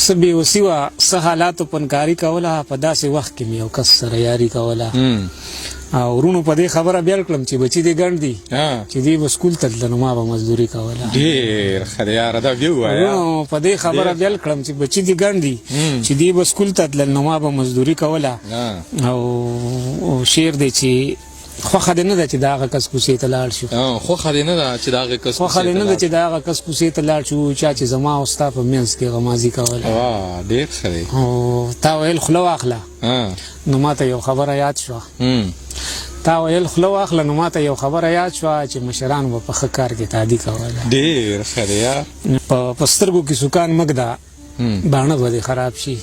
څه بېوسي وه، څه حالاتو پنکاري کوله، په داسې وخت کې مې یو کس سره یاري کوله. او ورونو په دې خبره بیل کړم چې بچي دې ګڼ دي چې دوی به سکول ته تلله، نو ما به مزدوري کوله. ډېر ښه دی یاره، دا بیا ووایه. ورونو په دې خبره بیل کړم چې بچي دې ګڼ دي چې دوی به سکول ته تلل، نو ما به مزدوري کوله. او شعر دی چې خوښه دې نه ده چې د هغه کس کوڅې ته لاړ شو. خوښه دې نه ده چې د هغه کس خوښه دې نه ده چې د هغه کس کوڅې ته لاړ شو چا چې زما او ستا په منځ کې غمازي کوله. ډېر ښه دی. او تا ویل خوله واخله، نو ما ته یو خبره یاد شوه. تا ویل خوله واخله، نو ما ته یو خبره یاد شوه چې مشران به په ښه کار کې تعدي کوله. ډېر ښه دی یار. په سترګو کې سکان مږده، باڼه به دې خراب شي.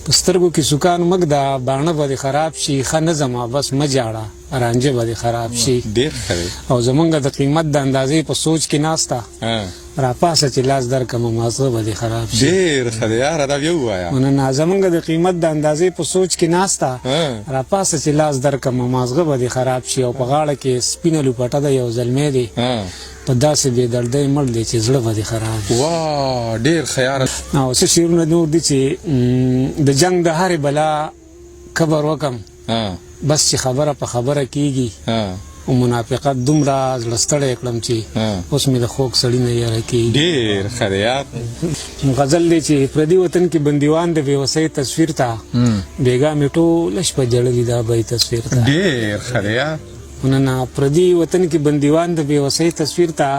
په سترګو کې سکان مږده، باڼه به دې خراب شي. ښه نه ځمه بس مه جاړه، رانجه به دې خراب شي. ډېر ښه دی. او زمونږ د قیمت د اندازې په سوچ کې ناسته، راپاسه چې لاس درکړمه مازغه به دې خراب شي. ډېر ښه دی یاره، دا بیا ووایه. مننه. زمونږ د قیمت د اندازې په سوچ کې ناسته، راپاسه چې لاس درکړمه مازغه به دې خراب شي. او په غاړه کې سپینه لوپټه ده، یو زلمی دی په داسې بې دردۍ مړ دی چې زړه به دې خراب شي. ډېر ښه یاره. او څه شعرونه نور دي چې د جنګ د هرې بلا کبر وکم، بس چې خبره په خبره کېږي. او منافقت دومره زړه ستړی کړم چې اوس مې د خوږ سړي نه یاره کېږي. ډېر ښه دی یار. غزل دی چې پردي وطن کې بندیوان د بېوسۍ تصویر ته، بېګا مې ټوله شپه جړلي دا به تصویر ته. ډېر ښه دی یار. مننه. پردي وطن کې بندیوان د بېوسۍ تصویر ته،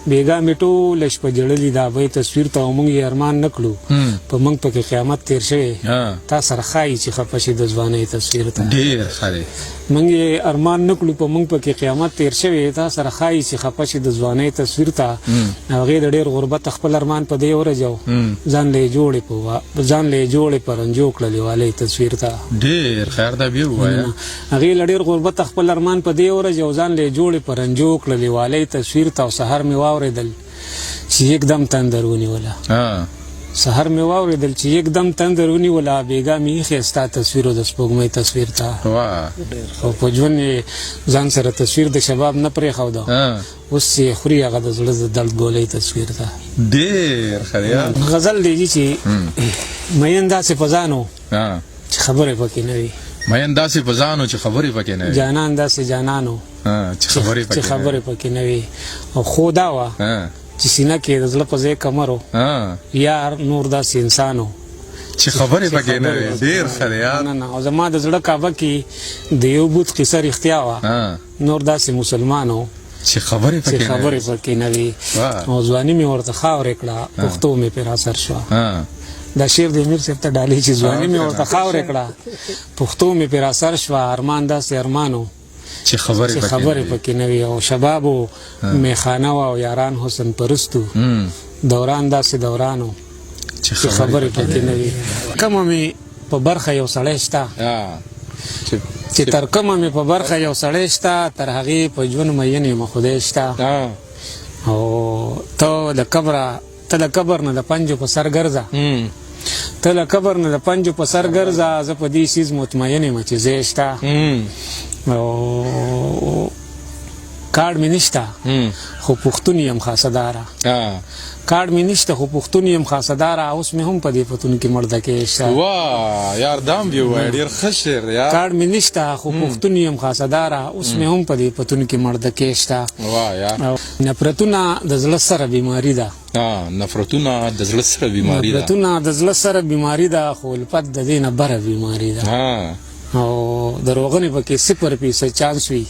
بېګا مې ټوله شپه جړلي دا به تصویر ته. او موږ یې ارمان نه کړو په موږ پکې قیامت تېر شوی، تا سره ښایي چې خفه شي د ځوانۍ تصویر ته. ډېر ښه دی. موږ یې ارمان نه کړو په موږ پکې قیامت تېر شوی، تا سره ښایي چې خفه شي د ځوانۍ تصویر ته. هغې د ډېر غربت خپل ارمان په دې ورجو، ځان له یې جوړې په رنجو کړلې والۍ تصویر ته. ډېر خیر دا بیا ووایه. هغې له ډېر غربت خپل ارمان په دې ورجو، ځان له یې جوړې په رنجو کړلې والۍ تصویر ته. او سهار مې واورېدل چې یکدم تندر ونیوله، سهار مې واورېدل چې یکدم تندر ونیوله، بېګا مې ایښې ستا تصویر او د سپوږمۍ تصویر ته. او په ژوند یې ځان سره تصویر د شباب نه پرېښوده، اوس یې خوري هغه د زړه د درد ګولۍ تصویر ته. ډېر ښه دی. غزل دی چې مین داسې په ځان و چې خبرې پکې نه وي، مین داسې په ځان و چې خبرې پکې نه وي، جانان داسې جانان و چې خبرې پکې نه وي. او خو دا وه چې سینه کې د زړه په ځای کمر و، یار نور داسې انسان و چې خبرې پکې نه وي. ډېر ښه دی یار. او زما د زړه کعبه کې د یو بت قصه رښتیا وه، نور داسې مسلمان و چې خبرې پکې نه وي. او ځواني مې ورته خاورې کړه، پښتو مې پرې اثر شوه. دا شعر د امیر صاحب ته ډالۍ چې ځواني مې ورته خاورې کړه، پښتو مې پرې اثر شوه. ارمان داسې ارمان و چې خبرې پکې نه وي. او شباب و میخانه و او یاران حسن پرستو، دوران داسې دوران و چې خبرې پکې نه وي. کومه مې په برخه یو سړی شته، چې تر کومه مې په برخه یو سړی شته، تر هغې په ژوند مین یم خدای شته. او ته د قبر نه د پنجو په سر ګرځه، ته له قبر نه د پنجو په سر ګرځه، زه په دې سیز مطمئن یم چې ځای شته. او کارډ مې نشته خو پښتون یم خاصه داره، کارډ مې نشته خو پښتون یم خاصه داره، اوس مې هم په دې پتون کې مړدکې شته. یار دام بیا ووایه، ډېر ښه شعر دی یار. کارډ مې نشته خو پښتون یم خاصه داره، اوس مې هم په دې پتون کې مړدکې شته. نفرتونه د زړه سره بیماري ده، نفرتونه د زړه سره بیماري ده، خو الفت د دې نه بره بیماري ده. او دروغنې پکې 0% چانس وي،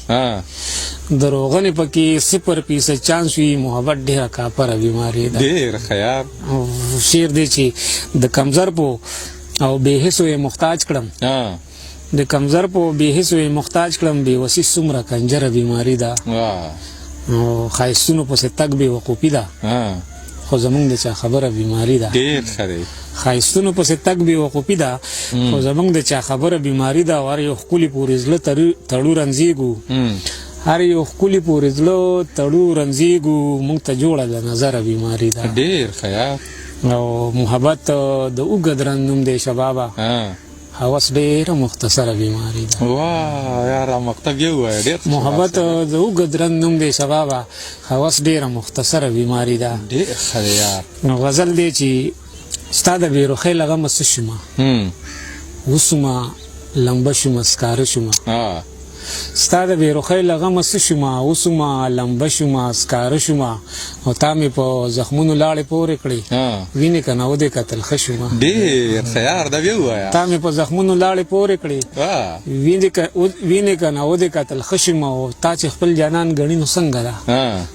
دروغنې پکې 0% چانس وي، محبت ډېره کاپره بیماري ده. ډېر ښه یار. شعر دی چې د کمزر په او بې حسو یې محتاج کړم، د کمزر په بې حسو یې محتاج کړم، بې وسي څومره کنجره بیماري ده. او ښایستونو پسې تګ بې وقوفي ده، خو زمونږ د چا خبره بیماري ده. ډېر ښه دی. ښایستونو پسې تګ بې وقوفي ده، خو زمونږ د چا خبره بیماري ده. او هر یو ښکلي پورې زړه تړو رنځېږو، هر یو ښکلي پورې زړه تړو رنځېږو، موږ ته جوړه د نظره بیماري ده. ډېر ښه یار. او محبت د اوږد رنځ نوم دی شبابه، هوس ډېره مختصره بیماري ده. یاره مکتب یې ووایه، ډېر محبت د اوږد رنځ نوم دی شبابه، هوس ډېره مختصره بیماري ده. ډېر ښه دی یار. نو غزل دی چې ستا د بیروخۍ لغمه څه شومه وسومه لمبه شومه سکاره شومه ستا د بیروخۍ لغمه څه شومه وسومه لمبه شومه سکاره شومه او تا مې په زخمونو لاړې پورې کړې وینې که نه ودې کتل ښه شومه ډېر ښه یار دا بیا ووایه تا مې په زخمونو لاړې پورې کړې وینې که نه ودې کتل ښه شومه او تا چې خپل جانان ګڼي نو څنګه ده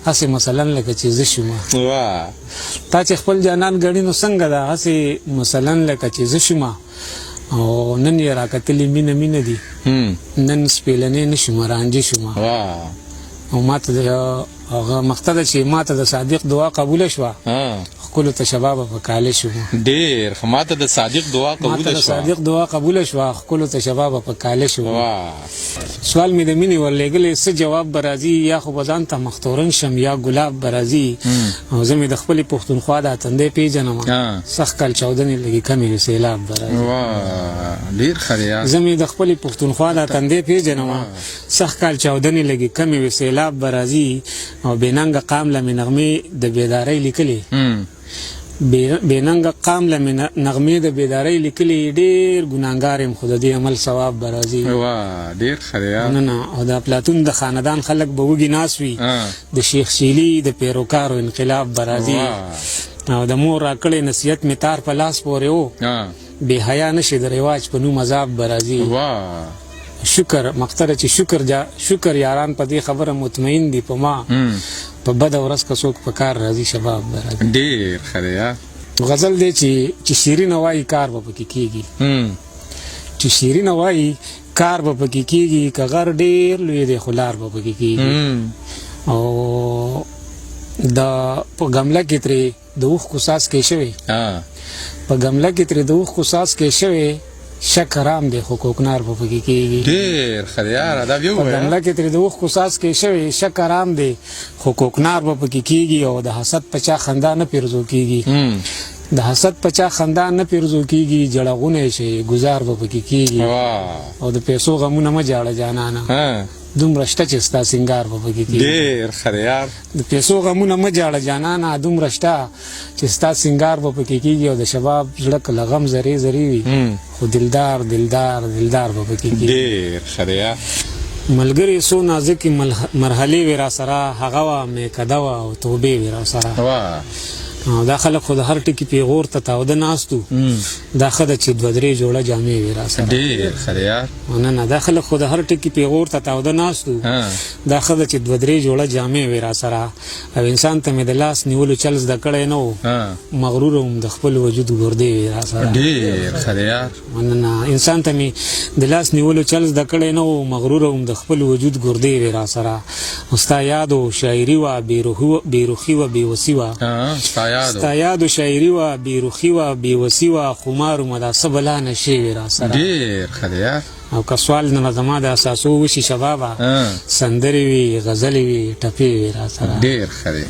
هسې مثلا لکه چې زه شومه تا چې خپل جانان ګڼي نو څنګه ده هسې مثلا لکه چې زه شومه او نن یې راکتلې مینه مینه دي نن سپېلنې نه شومه رانجې شومه او ما ته د هغه مقته ده چې ما ته د صادق دعا قبوله شوه ښکلو ته شبابه په کاله شومه ډېر ښه ما ته د صادق دعا قبوله شوه ښکلو ته شبابه په کاله شومه سوال مې د مینې ورلېږلی څه جواب به راځي یا خو به ځان ته مختورن شم یا ګلاب به راځي او زه مې د خپلې پښتونخوا دا تندی پېژنم سخت کال چاودنې لږې کمې وي سیلاب به راځي ډېر ښه دی زه مې د خپلې پښتونخوا دا تندی پېژنم سخت کال چاودنې لږې کمې وي سیلاب به راځي او بېننګه قام له مې نغمې د بیدارۍ لیکلې بېننګه قام له مې نغمې د بیدارۍ لیکلې ډېر ګناهګار یم خو د دې عمل ثواب به راځي ډېر ښه دی او د افلاطون د خاندان خلک به وږي ناست وي د شیخ شیلي د پیروکارو انقلاب به راځي او د مور راکړی نصیحت مې تار په لاس پورې و بې حیا نشي د رواج په نوم عذاب به راځي شکر مقتره چې شکر یاران په دې خبره مطمئن دي په ما په بده ورځ که څوک په کار راځي شباب به راځي ډېر ښه دی غزل دی چې شیرینه وایي کار به پکې کېږي چې شیرینه وایي کار به پکې کېږي که غر ډېر لوی دی خو لار به پکې کېږي او په ګمله کې ترې د اوښکو څاڅکی شوی په ګمله کې ترې د اوښکو څاڅکی شوی شک حرام دی خو کوکنار به پکې کېږي ډېر ښه دی یاره دا بیا ووایه په ګمله کې ترې د اوښکو څاڅکی شوی شک حرام دی خو کوکنار به پکې کېږي او د حسد په چا خندا نه پیرزو کېږي د حسد په چا خندا نه پیرزو کېږي جړغونه شي ګزار به پکې کېږي او د پیسو غمونه مه جاړه جانانه دومره شته چې ستا سینګار به پکې کېږي ډېر ښه دی یار د پیسو غمونه مه جاړه جانانه دومره شته چې ستا سینګار به پکې کېږي او د شباب زړه که له غم زرې زرې وي خو دلدار به پکې کېږي ډېر ښه دی یار ملګري څو نازکې مرحلې وې را سره هغه وه میکده وه او توبې وې را سره دا خلک خو د هر ټکي پیغور ته تاوده ناست وو دا ښه ده چې دوه درې جوړه جامې وې را سره ډېر ښه دی یار نه دا خلک خو د هر ټکي پیغور ته تاوده ناست وو دا ښه ده چې دوه درې جوړه جامې وې را سره او انسان ته مې د لاس نیولو چل زده کړی نه و مغروره وم د خپل وجود ګردې وې را سره ډېر ښه دی یار نه انسان ته مې د لاس نیولو چل زده کړی نه و مغروره وم د خپل وجود ګردې وې را سره او ستا یاد و شاعري وه بېروخي وه بېوسي وه ستا یاد و شاعري وه بېروخي وه بېوسي وه خمارو مه دا څه بلا نشې وې را سره ډېر ښه دی یار او که سوال نه زما د اساسو وشي شبابه سندرې وي غزلې وي ټپې وي را سره ډېر ښه دی